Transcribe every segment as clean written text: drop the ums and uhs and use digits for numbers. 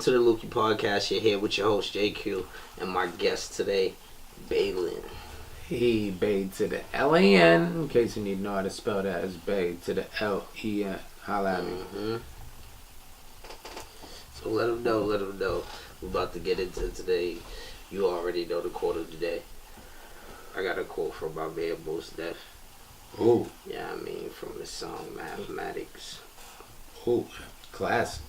To the LUQI Podcast. You're here with your host Jae-Q and my guest today, Baylen. He Bay to the L-A-N, in case you need to know how to spell that, is Bay to the L-E-N. Holla at me. So let him know. We're about to get into today. You already know the quote of the day. I got a quote from my man Mos Def. Ooh. Yeah, I mean from the song Mathematics. Ooh, classic.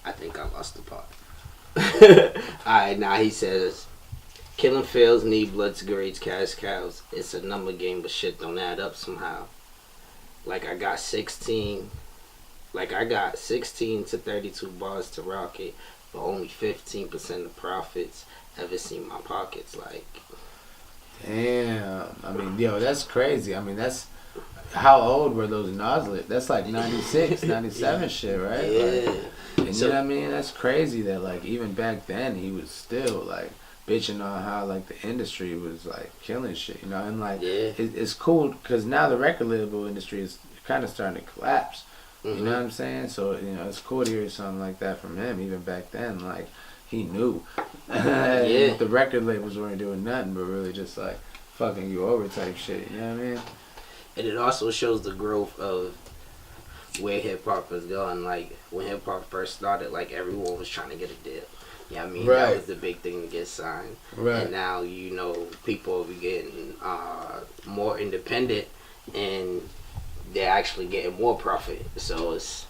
I think I lost the part. Alright, now he says, killing fails, need blood to grades, cash cows. It's a number game, but shit don't add up somehow. Like I got 16 to 32 bars to rock it, but only 15% of profits ever seen my pockets. Like, damn. I mean, yo, that's crazy. I mean, that's, how old were those Naslit? That's like 96, 97 shit, right? yeah. And so, you know what I mean? That's crazy that, like, even back then, he was still, like, bitching on how, like, the industry was, like, killing shit, you know? And, like, it's cool because now the record label industry is kind of starting to collapse. You know what I'm saying? So, you know, it's cool to hear something like that from him. Even back then, like, he knew. The record labels weren't doing nothing but really just, like, fucking you over type shit, you know what I mean? And it also shows the growth of where hip-hop has gone. Like, when hip-hop first started, like, everyone was trying to get a deal. Yeah, I mean, that was the big thing to get signed. Right. And now, you know, people are getting more independent, and they're actually getting more profit. So it's...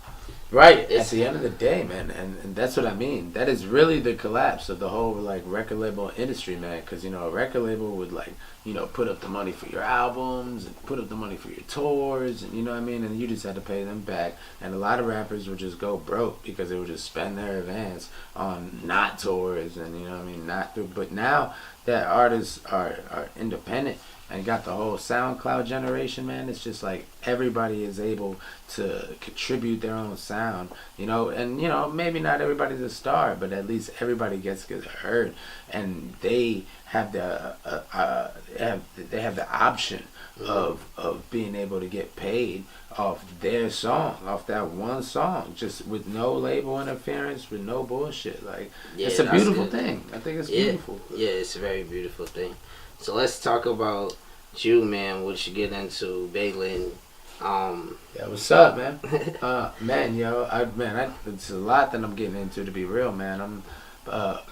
Right, at the end of the day, man, and that's what I mean. That is really the collapse of the whole, like, record label industry, man. Because, you know, a record label would, like, you know, put up the money for your albums and put up the money for your tours, and you know what I mean? And you just had to pay them back. And a lot of rappers would just go broke because they would just spend their advance on not tours and, you know what I mean, not through. But now that artists are independent and got the whole SoundCloud generation, man, it's just like everybody is able to contribute their own sound, you know, and, you know, maybe not everybody's a star, but at least everybody gets heard, and they have the they have the option of being able to get paid off their song, off that one song, just with no label interference, with no bullshit. Like, it's a beautiful thing. I think it's beautiful. Yeah, it's a very beautiful thing. So let's talk about you, man. What you get into, Baylen? Yeah, what's up, man? Man, yo, it's a lot that I'm getting into, to be real, man. I'm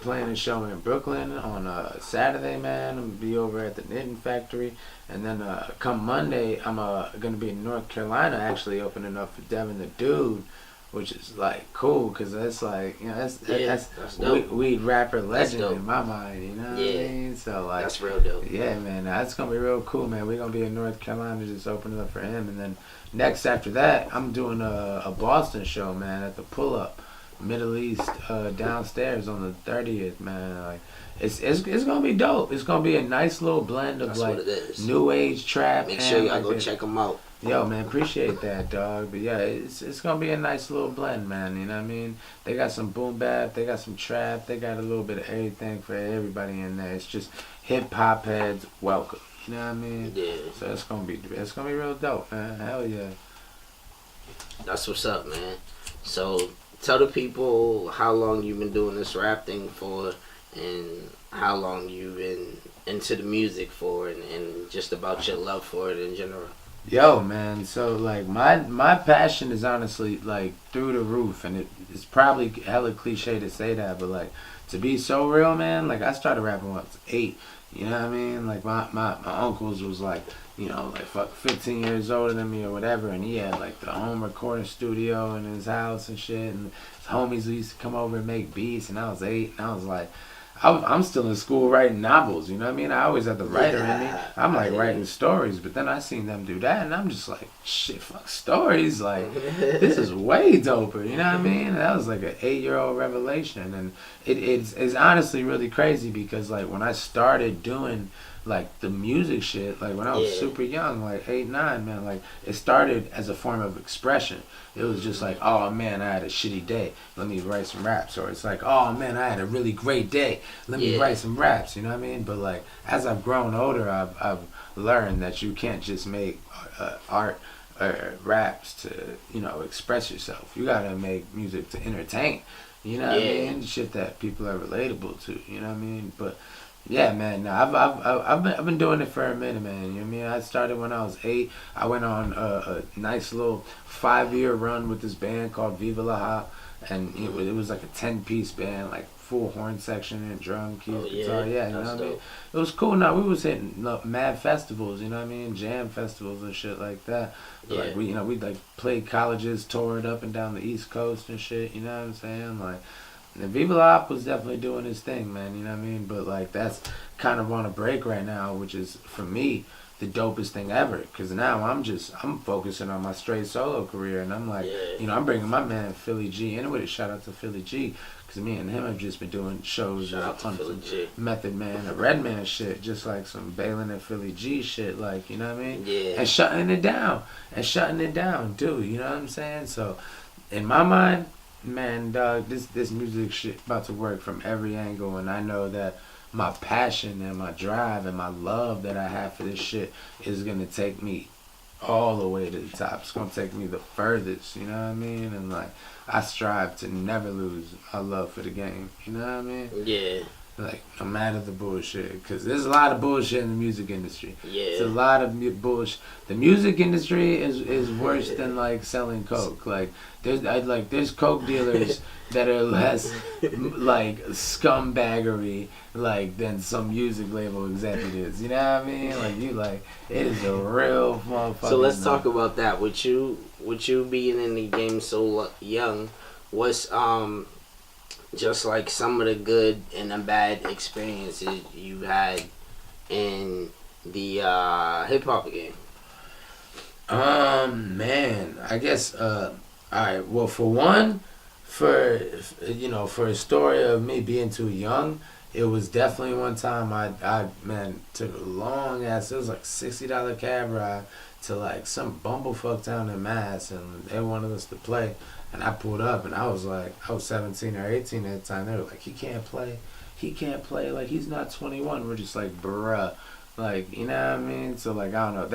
playing a show in Brooklyn on Saturday, man. I'm gonna be over at the Knitting Factory, and then come Monday, I'm gonna be in North Carolina, actually opening up for Devin the Dude, which is like cool, cause that's like, you know, that's weed rapper legend in my mind, you know what I mean? So like, that's real dope. Yeah, man, that's gonna be real cool, man. We're gonna be in North Carolina, just opening up for him, and then next after that, I'm doing a Boston show, man, at the Pull Up Middle East downstairs on the 30th, man. Like, it's gonna be dope. It's gonna be a nice little blend of like new age trap. Make sure y'all like go check them out. Yo, man, appreciate that, dog. But yeah, it's gonna be a nice little blend, man. You know what I mean? They got some boom bap, they got some trap, they got a little bit of everything for everybody in there. It's just hip hop heads welcome. You know what I mean? Yeah. So it's gonna be real dope, man. Hell yeah. That's what's up, man. So tell the people how long you've been doing this rap thing for, and how long you've been into the music for, and just about your love for it in general. Yo, man, so like my passion is honestly like through the roof, and it's probably hella cliche to say that, but like, to be so real, man, like I started rapping when I was 8, you know what I mean? Like my uncles was like, you know, like 15 years older than me or whatever, and he had like the home recording studio in his house and shit, and his homies used to come over and make beats, and I was 8, and I was like, I'm still in school writing novels, you know what I mean? I always had the writer in me. I'm like writing stories, but then I seen them do that, and I'm just like, shit, fuck stories. Like, this is way doper, you know what I mean? And that was like an 8-year-old revelation, and it's honestly really crazy because like when I started doing like the music shit, like when I was super young, like 8, 9, man, like it started as a form of expression. It was just like, oh man, I had a shitty day, let me write some raps. Or it's like, oh man, I had a really great day, let me write some raps, you know what I mean? But like, as I've grown older, I've learned that you can't just make art raps to, express yourself. You gotta make music to entertain. You know what I mean? Shit that people are relatable to. You know what I mean? But yeah, man. No, I've been doing it for a minute, man. You know what I mean? I started when I was 8. I went on a nice little 5-year run with this band called Viva La Ha, and it was like a 10-piece band, like full horn section and drum, keys, guitar. Yeah, you know what I mean? It was cool. Now we was hitting mad festivals. You know what I mean? Jam festivals and shit like that. Yeah. Like we'd like played colleges, toured up and down the East Coast and shit. You know what I'm saying? Like. And Viva La was definitely doing his thing, man, you know what I mean? But, like, that's kind of on a break right now, which is, for me, the dopest thing ever. Because now I'm focusing on my straight solo career, and I'm like, I'm bringing my man Philly G in with it. Shout out to Philly G, because me and him have just been doing shows on some Method Man and Redman shit, just like some Baylen and Philly G shit, like, you know what I mean? Yeah. And shutting it down, too, you know what I'm saying? So, in my mind, man, dog, this music shit about to work from every angle, and I know that my passion and my drive and my love that I have for this shit is gonna take me all the way to the top. It's gonna take me the furthest, you know what I mean? And like, I strive to never lose my love for the game, you know what I mean? Yeah. Like, no matter the bullshit, because there's a lot of bullshit in the music industry. Yeah. It's a lot of bullshit. The music industry is worse than like selling coke. Like there's coke dealers that are less like scumbaggery like than some music label executives. You know what I mean? Like it is a real motherfucker. So let's talk about that. With you being in the game so young, what's just like some of the good and the bad experiences you had in the hip hop game? Man, I guess alright, well, for one, for a story of me being too young, it was definitely one time I took a long ass, it was like $60 cab ride to like some bumblefuck town in Mass, and they wanted us to play. And I pulled up, and I was 17 or 18 at the time. They were like, he can't play, like, he's not 21. We're just like, bruh, like, you know what I mean? So, like, I don't know.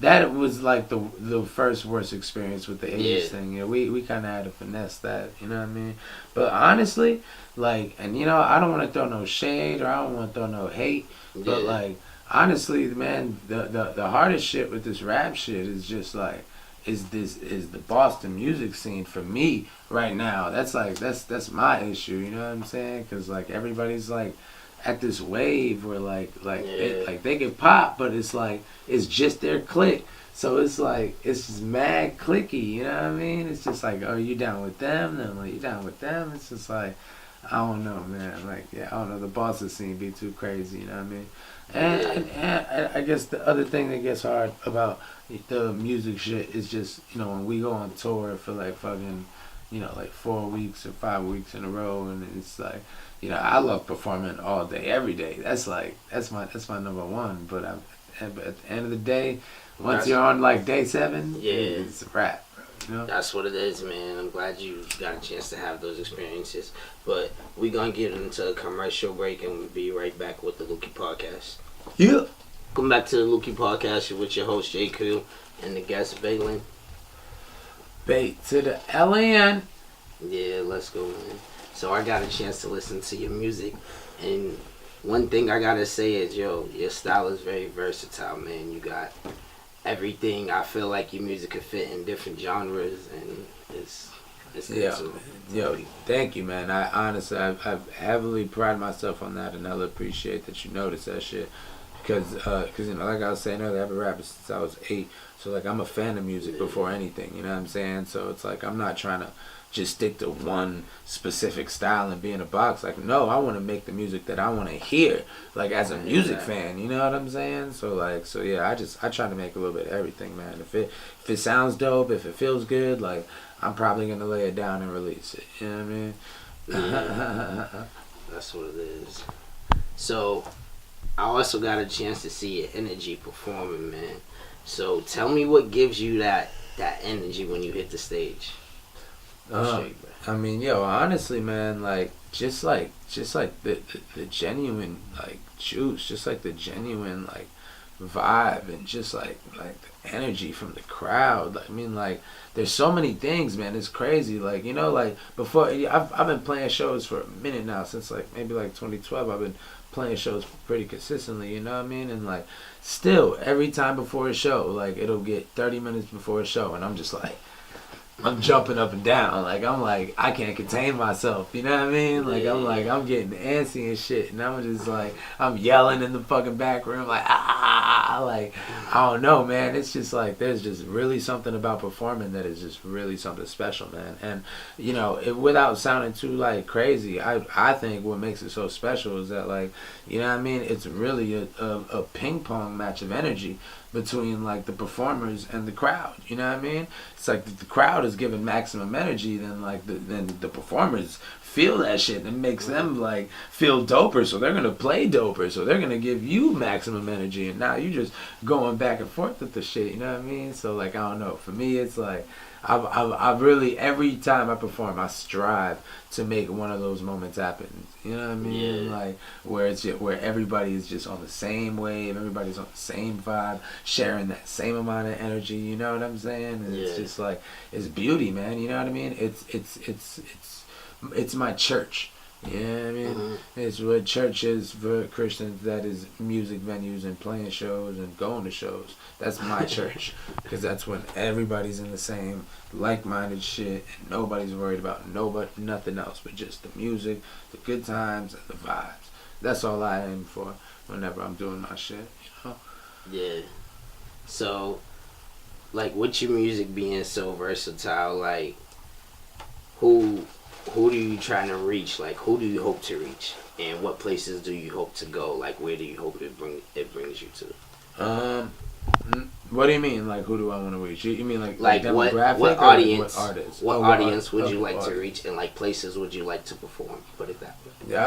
That was, like, the first worst experience with the age thing. You know, we kind of had to finesse that, you know what I mean? But honestly, like, and, I don't want to throw no shade, or I don't want to throw no hate, but, like, honestly, man, the hardest shit with this rap shit is just, like, is the Boston music scene for me right now. That's my issue, you know what I'm saying? Because like everybody's like at this wave where they can pop, but it's like it's just their clique. So it's like it's just mad clicky, you know what I mean? It's just like, oh, you down with them? Then like, you down with them? It's just like, I don't know, man. Like, I don't know. The Boston scene be too crazy, you know what I mean? And I guess the other thing that gets hard about the music shit is just, when we go on tour for like fucking, like 4 weeks or 5 weeks in a row, and it's like, I love performing all day, every day. That's my number one. But at the end of the day, once you're on like day 7, it's a wrap. That's what it is, man. I'm glad you got a chance to have those experiences. But we're going to get into a commercial break, and we'll be right back with the LUQI Podcast. Yeah. Welcome back to the LUQI Podcast. You're with your host, Jae-Q, and the guest, Baylen. Bait to the LN. Yeah, let's go, man. So I got a chance to listen to your music, and one thing I got to say is, your style is very versatile, man. You got everything. I feel like your music could fit in different genres, and it's Yo, thank you, man. I honestly, I've heavily prided myself on that, and I'll appreciate that you notice that shit. Because like I was saying earlier, I've been rapping since I was 8, so like I'm a fan of music before anything, you know what I'm saying? So it's like I'm not trying to just stick to one specific style and be in a box. Like, no, I want to make the music that I want to hear, like as a music fan, you know what I'm saying? So yeah, I try to make a little bit of everything, man. If it sounds dope, if it feels good, like I'm probably gonna lay it down and release it. You know what I mean? Yeah, that's what it is. So I also got a chance to see your energy performing, man. So tell me what gives you that energy when you hit the stage. I mean, honestly, man, like just like the genuine like juice, just like the genuine like vibe, and just like the energy from the crowd. I mean, like, there's so many things, man. It's crazy. Like, you know, like, before, I've been playing shows for a minute now, since, like, maybe, like, 2012. I've been playing shows pretty consistently, you know what I mean? And, like, still, every time before a show, like, it'll get 30 minutes before a show, and I'm just like, I'm jumping up and down. Like, I'm like, I can't contain myself. You know what I mean? Like, I'm getting antsy and shit. And I'm just like, I'm yelling in the fucking back room. Like, like, I don't know, man. It's just like, there's just really something about performing that is just really something special, man. And, you know, without sounding too, like, crazy, I think what makes it so special is that, like, you know what I mean? It's really a ping pong match of energy between, like, the performers and the crowd. You know what I mean? It's like the crowd is giving maximum energy, then like then the performers feel that shit and it makes them like feel doper, so they're gonna play doper, so they're gonna give you maximum energy, and now you just going back and forth with the shit. You know what I mean? So, like, I don't know. For me, it's like I've really, every time I perform, I strive to make one of those moments happen. You know what I mean? Yeah. Like, where everybody is just on the same wave, everybody's on the same vibe, sharing that same amount of energy. You know what I'm saying? And it's just like, it's beauty, man. You know what I mean? It's my church. You know what I mean? Mm-hmm. It's what church is for Christians. That is music venues and playing shows and going to shows. That's my church, because that's when everybody's in the same like-minded shit and nobody's worried about nothing else but just the music, the good times, and the vibes. That's all I aim for whenever I'm doing my shit, you know? Yeah. So, like, with your music being so versatile, like, who do you trying to reach? Like, who do you hope to reach? And what places do you hope to go? Like, where do you hope it brings you to? What do you mean? Like, who do I want to reach? You mean like what demographic audience? What artists? What audience would you like to reach? And, like, places would you like to perform? Put it that way.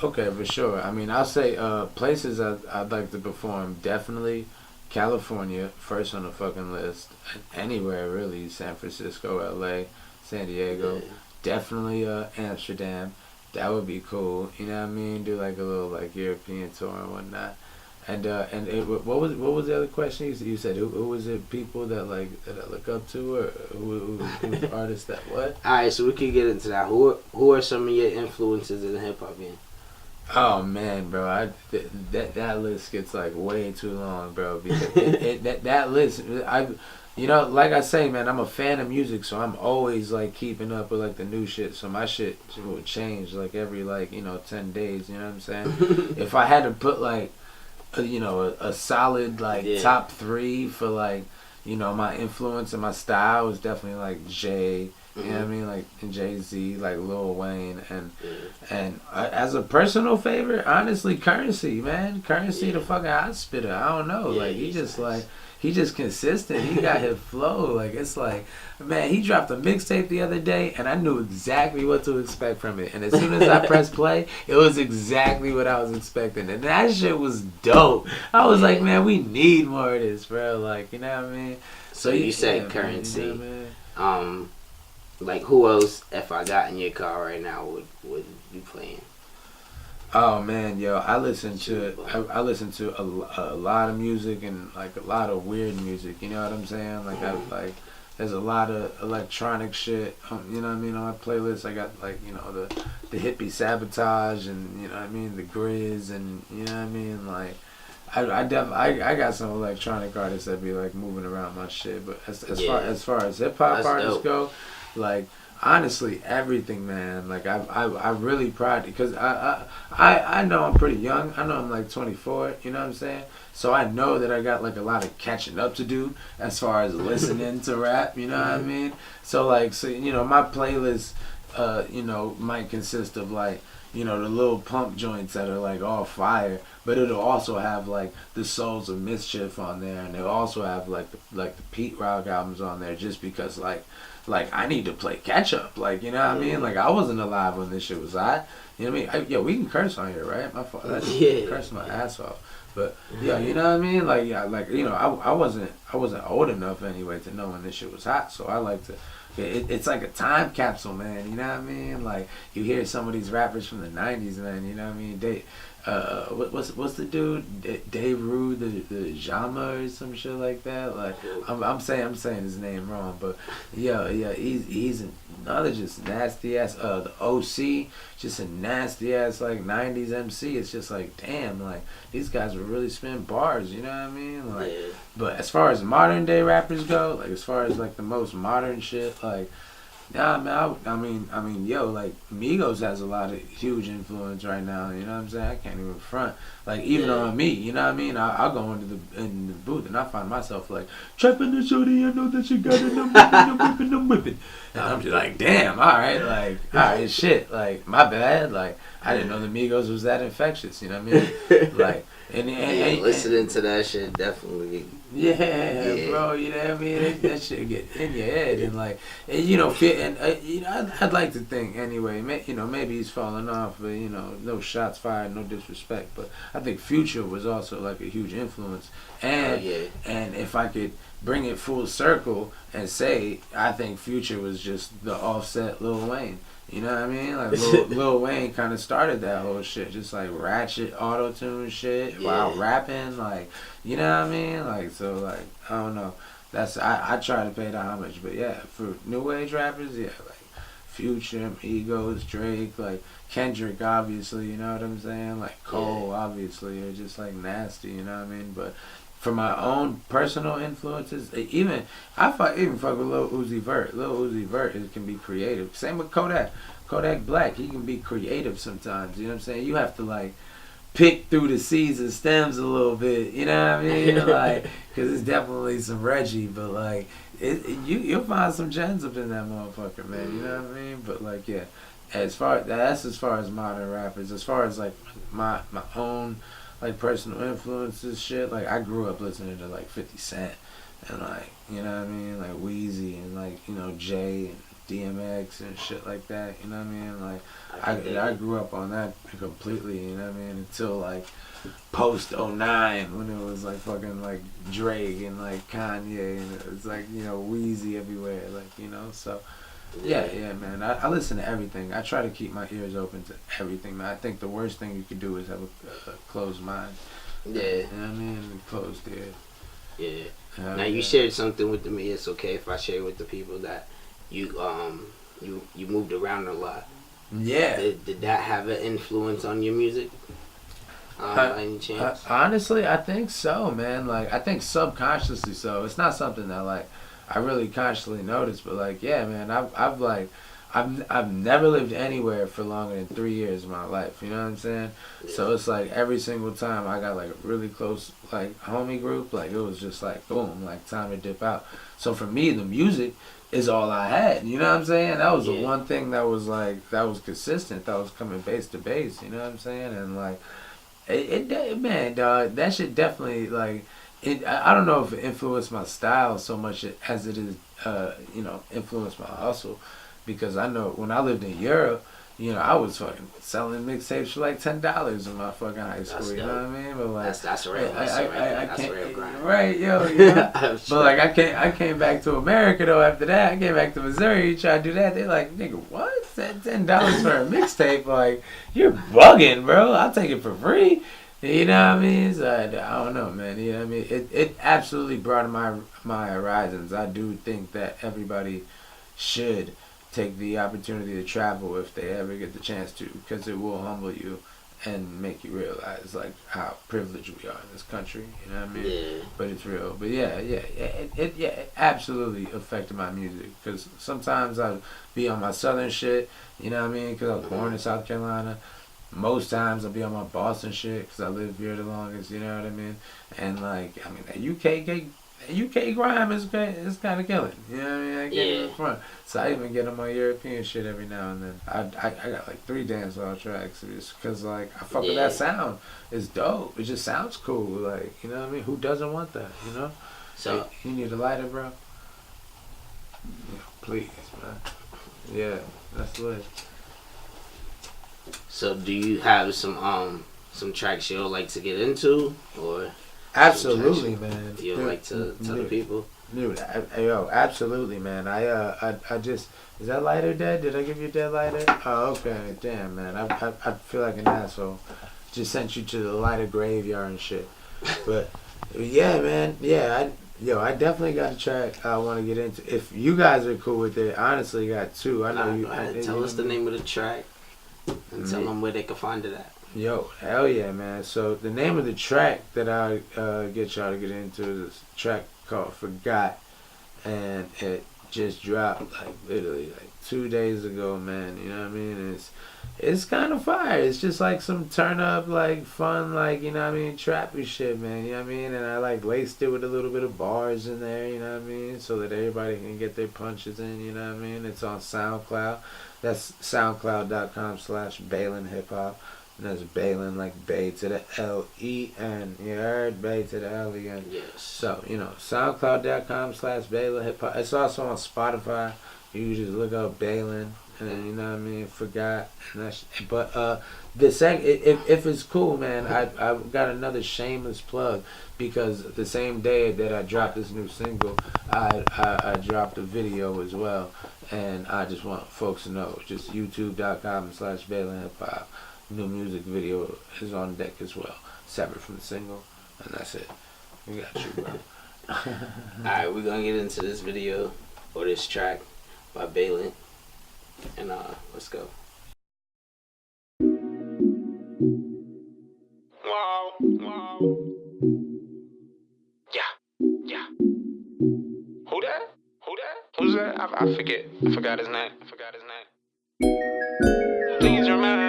Okay, for sure. I mean, I'll say places I'd like to perform, definitely California, first on the fucking list. Anywhere really, San Francisco, LA, San Diego. Yeah. Definitely Amsterdam. That would be cool. You know what I mean? Do like a little like European tour and whatnot. And what was the other question? You said who was it? People that I look up to, or who's the artist that what? All right, so we can get into that. Who are some of your influences in the hip hop game? Oh man, bro, that list gets like way too long, bro. Because that list, you know, like I say, man, I'm a fan of music, so I'm always like keeping up with like the new shit. So my shit will change like every 10 days. You know what I'm saying? If I had to put like a solid top 3 for like my influence and my style is definitely like Jay. You know what I mean? Like Jay-Z, like Lil Wayne, and as a personal favorite, honestly, Currency, man. Currency, the fucking hot spitter. I don't know. Like, he just nice. He just consistent. He got his flow. Like, it's like, man, he dropped a mixtape the other day, and I knew exactly what to expect from it. And as soon as I pressed play, it was exactly what I was expecting. And that shit was dope. I was like, man, we need more of this, bro. Like, you know what I mean? So you said Currency. You know what I mean? Like, who else, if I got in your car right now, would you playing? Oh man, yo, I listen to a lot of music and like a lot of weird music. You know what I'm saying? Like there's a lot of electronic shit. You know what I mean? On my playlist, I got the hippie Sabotage and you know what I mean, the Grizz and you know what I mean. Like I got some electronic artists that be like moving around my shit. But as far as hip hop artists go, like. Honestly, everything, man. Like I really pride because I know I'm pretty young. I know I'm like 24. You know what I'm saying? So I know that I got like a lot of catching up to do as far as listening to rap. You know what I mean? So my playlist, might consist of like the little pump joints that are like all fire, but it'll also have like the Souls of Mischief on there, and it'll also have like the Pete Rock albums on there, just because like I need to play catch up, like you know what I mean. Like I wasn't alive when this shit was hot. You know what I mean? We can curse on here, right? My fault. Curse my ass off. But yeah, you know what I mean? Like I wasn't old enough anyway to know when this shit was hot, so I like to. It's like a time capsule, man. You know what I mean? Like you hear some of these rappers from the '90s, man. You know what I mean? what's the dude? Dave Rue, the Jama or some shit like that. Like I'm saying his name wrong, but yeah, he's another just nasty ass. The OC, just a nasty ass like '90s MC. It's just like damn, like these guys were really spitting bars. You know what I mean? Like, Yeah. but as far as modern day rappers go, like as far as like the most modern shit, like. Yeah, man. I mean, yo, like Migos has a lot of huge influence right now. You know what I'm saying? I can't even front. Like even on me, you know what I mean? I'll go in the booth and I find myself like trapping the shorty. I know that you got it. I'm whipping. And I'm just like, damn. All right, shit. Like my bad. Like I didn't know the Migos was that infectious. You know what I mean? Like and listening to that shit definitely. Yeah, bro, you know what I mean? That shit get in your head and like, and, you know, I'd like to think anyway, maybe he's falling off, but no shots fired, no disrespect, but I think Future was also like a huge influence, and and if I could bring it full circle and say, I think Future was just the offset Lil Wayne. You know what I mean? Like Lil Wayne kind of started that whole shit, just like ratchet auto-tune shit while rapping, like, you know what I mean? Like, so like, I don't know. I try to pay the homage, but yeah, for new age rappers, yeah, like Future, Migos, Drake, like Kendrick, obviously, you know what I'm saying? Like Cole, obviously, are just like nasty, you know what I mean? But for my own personal influences, even fuck with Lil Uzi Vert. Lil Uzi Vert can be creative. Same with Kodak. Kodak Black, he can be creative sometimes. You know what I'm saying? You have to like pick through the seeds and stems a little bit. You know what I mean? Like, cause it's definitely some Reggie, but like, you'll find some gems up in that motherfucker, man. You know what I mean? But like, yeah, as far as modern rappers. As far as like my own. Like personal influences shit, like I grew up listening to like 50 Cent and like, you know what I mean, like Weezy and like, Jay and DMX and shit like that, you know what I mean, like I grew up on that completely, you know what I mean, until like post '09 when it was like fucking like Drake and like Kanye and it was like, Weezy everywhere, like, so yeah, man. I listen to everything. I try to keep my ears open to everything, man. I think the worst thing you could do is have a closed mind. Yeah. You know what I mean? Closed ear. Yeah. Now you shared something with me. It's okay if I share with the people that you moved around a lot. Yeah. Did that have an influence on your music? By any chance? Honestly, I think so, man. Like I think subconsciously so. It's not something that like I really consciously noticed, but like, yeah, man, I've never lived anywhere for longer than 3 years of my life. You know what I'm saying? Yeah. So it's like every single time I got like a really close like homie group, like it was just like boom, like time to dip out. So for me, the music is all I had. You know what I'm saying? That was the one thing that was consistent. That was coming base to base. You know what I'm saying? And like, man, dog, that shit definitely like. I don't know if it influenced my style so much as it is, influenced my hustle. Because I know when I lived in Europe, I was fucking selling mixtapes for like $10 in my fucking high school. You know what I mean? But like, that's real. That's real grind. Right, yo. But like, I came back to America though. After that, I came back to Missouri. Try to do that. They like, nigga, what? $10 for a mixtape? Like, you're bugging, bro. I'll take it for free. You know what I mean? So I don't know, man. You know what I mean? It absolutely broadened my horizons. I do think that everybody should take the opportunity to travel if they ever get the chance to, because it will humble you and make you realize like how privileged we are in this country. You know what I mean? Yeah. But it's real. But it absolutely affected my music, because sometimes I'd be on my southern shit. You know what I mean? Because I was born in South Carolina. Most times I'll be on my Boston shit because I lived here the longest, you know what I mean? And like, I mean, that UK grime is kind of killing, you know what I mean? I get it in front. So I even get on my European shit every now and then. I got like 3 dancehall tracks just because like I fuck with that sound. It's dope. It just sounds cool. Like, you know what I mean? Who doesn't want that, you know? So you need a lighter, bro? Yeah, please, man. Yeah, that's lit. So do you have some tracks you'll like to get into, or absolutely, man? You like to tell the people? Dude, absolutely, man. I just, is that lighter dead? Did I give you a dead lighter? Oh, okay, damn, man. I feel like an asshole. just sent you to the lighter graveyard and shit. But yeah, man, yeah, I definitely got a track I want to get into. If you guys are cool with it, honestly, got two. I know you. Tell us the name of the track and tell them where they can find it at. Yo, hell yeah, man. So the name of the track that I get y'all to get into is a track called Forgot, and it just dropped like literally like 2 days ago, man. You know what I mean? And it's kind of fire. It's just like some turn up, like fun, like, you know what I mean, trappy shit, man. You know what I mean? And I like laced it with a little bit of bars in there, you know what I mean, so that everybody can get their punches in, you know what I mean? It's on SoundCloud. That's soundcloud.com/Baylen Hip Hop. And that's Baylen, like Bay to the L-E-N. You heard? Bay to the L-E-N. Yes. So, you know, soundcloud.com/Baylen Hip Hop. It's also on Spotify. You just look up Baylen, and you know what I mean, Forgot. And that's, but if it's cool, man, I got another shameless plug, because the same day that I dropped this new single, I dropped a video as well, and I just want folks to know, just youtube.com/Baylen Hip Hop. New music video is on deck as well, separate from the single, and that's it. We got you, bro. Alright, we're gonna get into this video or this track by Baylen, and let's go. Wow. Yeah. Who that? Who's that? I forget. I forgot his name. Please remind me.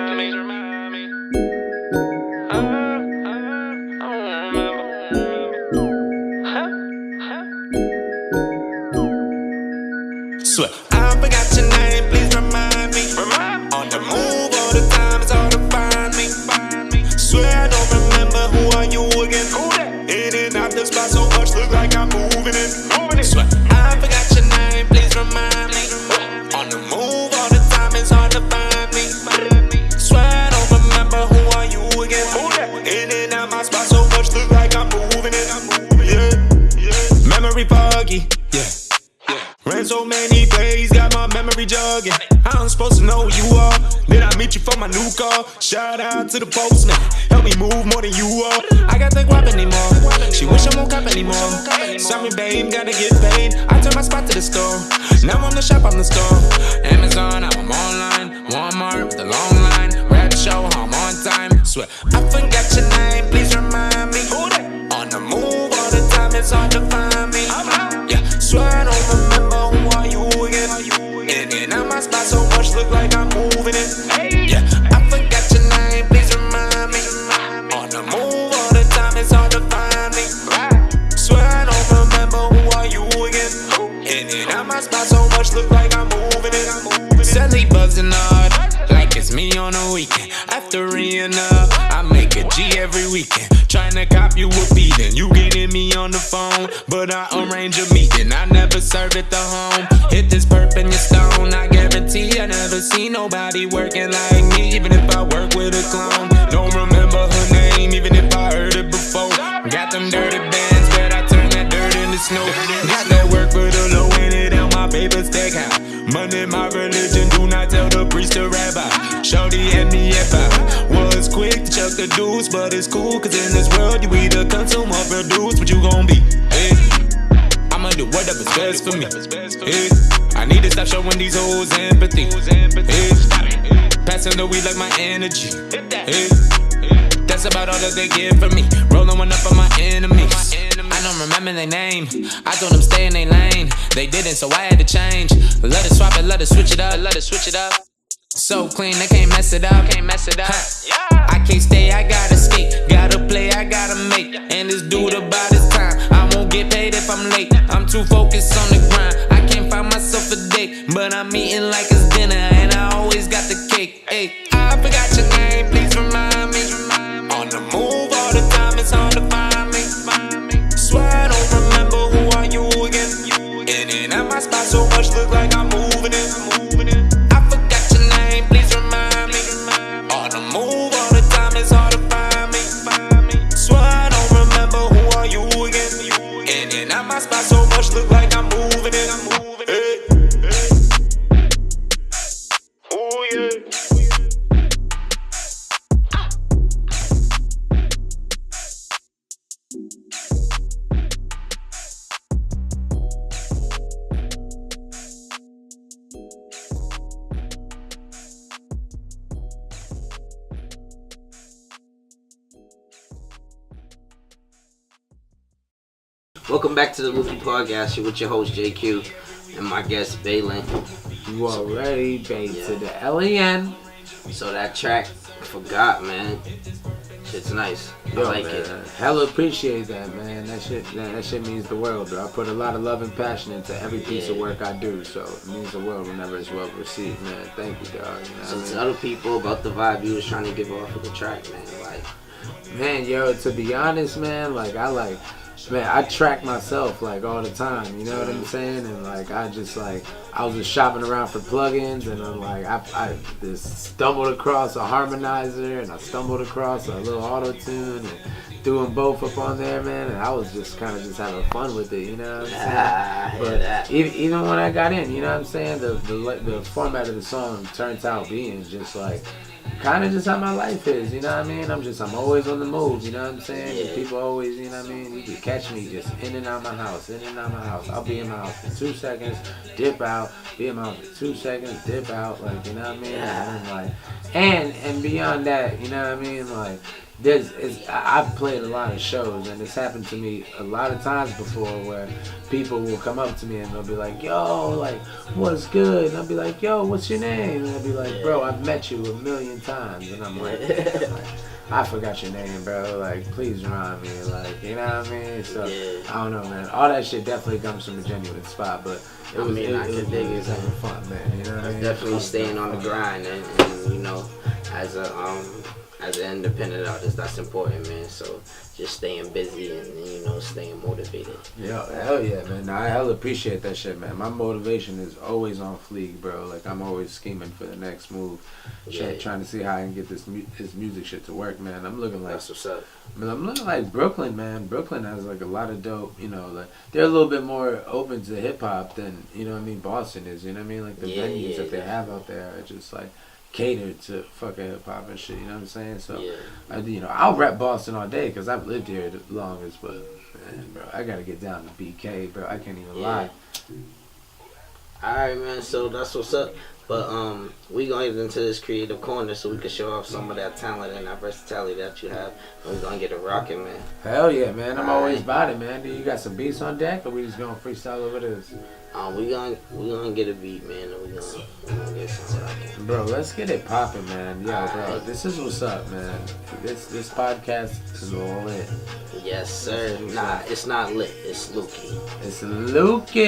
I don't remember. Swear, I forgot your name. Please remind me. On the move all the time, it's hard to find me. Swear I don't remember, who are you again? In and out the spot so much, look like I'm moving it. Swear, I forgot your name. Please remind me. On the move all the time, it's hard to find me. Swear I don't remember, who are you again? In and out my spot so much, look like I'm moving it. Yeah. Memory foggy. Yeah. Ran so many plays, got my memory jogging. I'm supposed to know who you are. Did I meet you for my new car? Shout out to the postman, help me move more than you are. I got the guap anymore. She wish I won't cop anymore. Sorry babe, gotta get paid. I turn my spot to the store. Now I'm the shop, I'm the store. Amazon, now I'm online. Walmart with the long line. Rap show, I'm on time. Swear, I forgot your name, please remind me. On the move all the time, it's hard to find me. Yeah, swear I don't remember, who are you again? In and out my spot so much, look like I'm moving it. Yeah, I forgot your name, please remind me. On the move all the time, it's hard to find me. Swear I don't remember, who are you again? In and out my spot so much, look like I'm moving it. Suddenly buzzing hard, like it's me on a weekend. After Rihanna, I make a G every weekend. Tryna cop you a beating, you getting me on the phone, but I arrange a meeting. I never serve at the home. Hit this perp in your stone. I guarantee I never see nobody working like me, even if I work with a clone. Don't remember her name, even if I heard it before. Got them dirty bands, but I turn that dirt into snow. Got that work for the low in it on my paper stack high. Money my religion, do not tell the priest or rabbi. Shorty had me at five. Was quick to chuck the deuce, but it's cool, cause in this world you either consume or produce. What you gon' be? Hey. I'ma do whatever's best for me. Hey. I need to stop showing these hoes empathy. Hey. Passing the weed like my energy. Hey. That's about all that they get from me. Rolling one up for my enemies. I don't remember their name. I told them stay in their lane. They didn't, so I had to change. Let us swap it, let us switch it up. So clean, they can't mess it up. I can't stay, I gotta skate. Gotta play, I gotta make. And this dude about his time. I won't get paid if I'm late. I'm too focused on the grind. I can't find myself a date, but I'm eating like it's dinner, and I always got the cake. Hey, I forgot your name, please remind me. On the move all the time, it's hard to find me. Swear I don't remember, who are you again? In and out my spot so much, look like I'm moving it. I forgot your name, please remind me. On the move all the time, it's hard to find me. Swear I don't remember, who are you again? In and out my spot so much, look like I'm moving it. Hey. Welcome back to the LUQI Podcast Jae-Q with your host Jae-Q and my guest Baylen. You already paid to the LEN. So that track, Forgot, man. Shit's nice. I like it. Hella appreciate that, man. That shit means the world, bro. I put a lot of love and passion into every piece of work I do, so it means the world whenever it's well received, man. Thank you, dog. You know so tell the people about the vibe you was trying to give off of the track, man. Like, man, yo, to be honest, man, I track myself like all the time, you know what I'm saying? And like I was just shopping around for plugins, and I'm like I just stumbled across a harmonizer, and I stumbled across a little auto tune, and threw them both up on there, man. And I was just kind of just having fun with it, you know what I'm saying? But even when I got in, you know what I'm saying? The format of the song turns out being just like kind of just how my life is, you know what I mean? I'm always on the move, you know what I'm saying? Yeah. People always, you know what I mean? You can catch me just in and out my house. I'll be in my house for 2 seconds, dip out, be in my house for 2 seconds, dip out, like, you know what I mean? Yeah. And beyond that, you know what I mean? Like, I've played a lot of shows, and it's happened to me a lot of times before where people will come up to me and they'll be like, yo, like, what's good? And I'll be like, yo, what's your name? And I'll be like, bro, I've met you a million times. And I'm like, I forgot your name, bro. Like, please remind me. Like, you know what I mean? So, I don't know, man. All that shit definitely comes from a genuine spot, but it was having fun, man. You know what I mean? Definitely staying on the grind, and you know, as an independent artist, that's important, man. So just staying busy and, you know, staying motivated. Yeah, hell yeah, man. I hella appreciate that shit, man. My motivation is always on fleek, bro. Like, I'm always scheming for the next move. Trying to see how I can get this music shit to work, man. I'm looking like... That's what's up. I'm looking like Brooklyn, man. Brooklyn has, like, a lot of dope, you know, like, they're a little bit more open to hip-hop than, you know what I mean, Boston is, you know what I mean? Like, the venues that they have out there are just, like, catered to fucking hip hop and shit, you know what I'm saying? So, I'll rap Boston all day because I've lived here the longest, but, man, bro, I gotta get down to BK, bro. I can't even lie. Alright, man, so that's what's up. But, we gonna get into this creative corner so we can show off some of that talent and that versatility that you have. And we gonna get it rocking, man. Hell yeah, man. I'm always about it, man. You got some beats on deck, or we just gonna freestyle over this? We gonna get a beat, man, and we gonna get some rocking. Bro, let's get it popping, man. Yo, bro, this is what's up, man. This podcast is all lit. Yes, sir. Nah, it's not lit. It's LUQI. It's LUQI.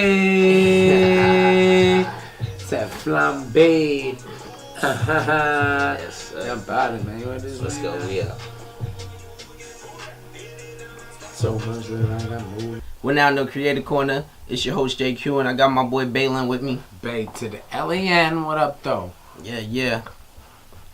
It's that flambé. Yes, sir. I'm about it, man. You want this? Let's go. We up. So much that I got moved. We're now in the Creative Corner. It's your host Jae-Q, and I got my boy Baylen with me. Bay to the LEN. What up, though? Yeah.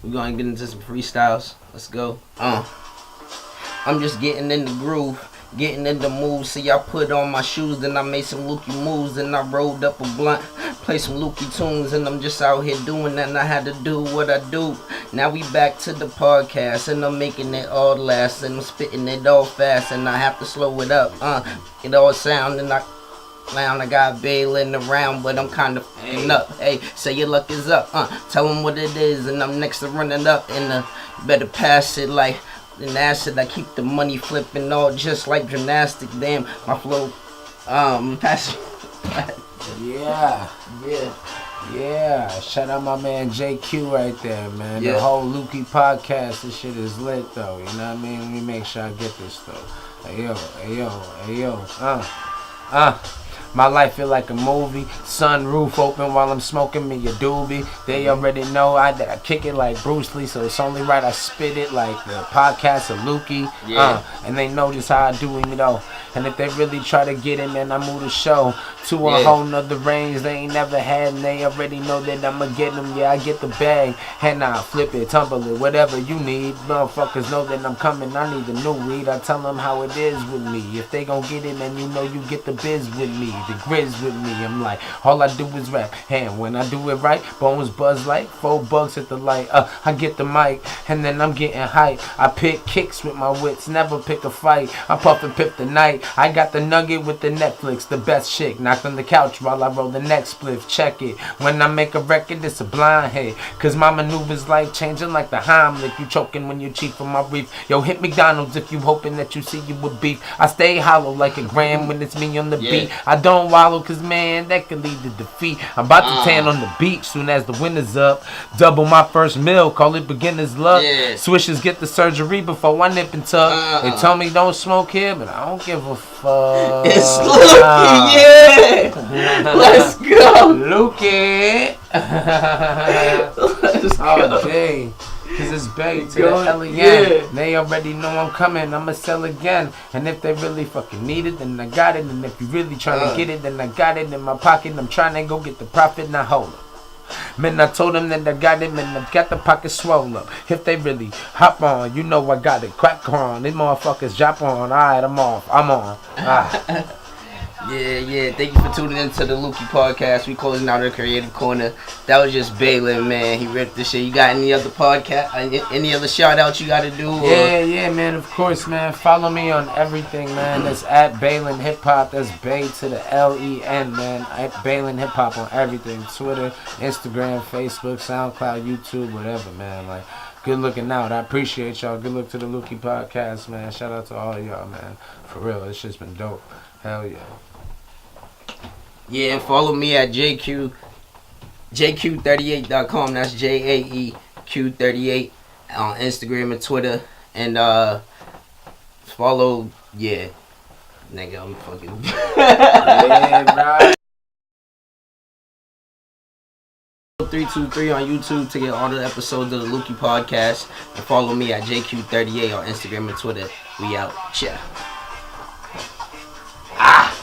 We're gonna get into some freestyles. Let's go. I'm just getting in the groove, getting in the mood. See, I put on my shoes, then I made some LUQI moves, then I rolled up a blunt, play some LUQI tunes, and I'm just out here doing that, and I had to do what I do. Now we back to the podcast, and I'm making it all last, and I'm spitting it all fast, and I have to slow it up. It all sound, and I got Baylen around, but I'm kind of f***ing up. Hey, say your luck is up. Tell them what it is, and I'm next to running up, and better pass it like an acid. I keep the money flipping all just like gymnastics. Damn, my flow, pass it. Yeah. Shout out my man Jae-Q right there, man. Yeah. The whole LUQI podcast, this shit is lit, though. You know what I mean? Let me make sure I get this, though. Hey, yo. My life feel like a movie. Sunroof open while I'm smoking me a doobie. They already know I kick it like Bruce Lee, so it's only right I spit it like the podcast of LUQI. And they know just how I do it, you know. And if they really try to get it, man, I move the show to a whole nother range they ain't never had, and they already know that I'ma get them. Yeah, I get the bag, and I flip it, tumble it, whatever you need. Motherfuckers know that I'm coming, I need the new weed. I tell them how it is with me. If they gon' get it, man, you know you get the biz with me, the grizz with me. I'm like, all I do is rap, and when I do it right, bones buzz like $4 at the light. I get the mic, and then I'm getting hype. I pick kicks with my wits, never pick a fight. I puff and pip the night. I got the nugget with the Netflix, the best chick. Now Back on the couch while I roll the next spliff, check it. When I make a record, it's a blind hit. Cause my maneuvers life changing like the Heimlich. You choking when you cheat from my reef. Yo, hit McDonald's if you hoping that you see you with beef. I stay hollow like a gram when it's me on the beat. I don't wallow cause man, that could lead to defeat. I'm about to tan on the beach soon as the winter's up. Double my first meal, call it beginner's luck. Swishers get the surgery before I nip and tuck. They told me don't smoke here, but I don't give a fuck. It's LUQI, yeah. Let's go. LUQI. Let's go. Oh, dang. Cause it's Bay to the L.E.N. They already know I'm coming, I'ma sell again. And if they really fucking need it, then I got it. And if you really trying to get it, then I got it in my pocket. I'm trying to go get the profit, now hold up. Man, I told them that I got it, man, I got the pocket swole up. If they really hop on, you know I got it. Crack on, these motherfuckers drop on. Alright, I'm off, I'm on. Yeah. Thank you for tuning into the LUQI Podcast. We closing out our creative corner. That was just Baylen, man. He ripped the shit. You got any other podcast? Any other shout outs you got to do? Or? Yeah, man. Of course, man. Follow me on everything, man. That's at Baylen Hip Hop. That's Bay to the L-E-N, man. At Baylen Hip Hop on everything. Twitter, Instagram, Facebook, SoundCloud, YouTube, whatever, man. Like, good looking out. I appreciate y'all. Good luck to the LUQI Podcast, man. Shout out to all y'all, man. For real, it's just been dope. Hell yeah. Yeah, and follow me at Jae-Q, Jae-Q38.com. That's Jaeq38 on Instagram and Twitter. And follow, nigga, I'm fucking. Yeah, bro. 323 on YouTube to get all the episodes of the LUQI Podcast. And follow me at Jaeq38 on Instagram and Twitter. We out. Ciao. Ah!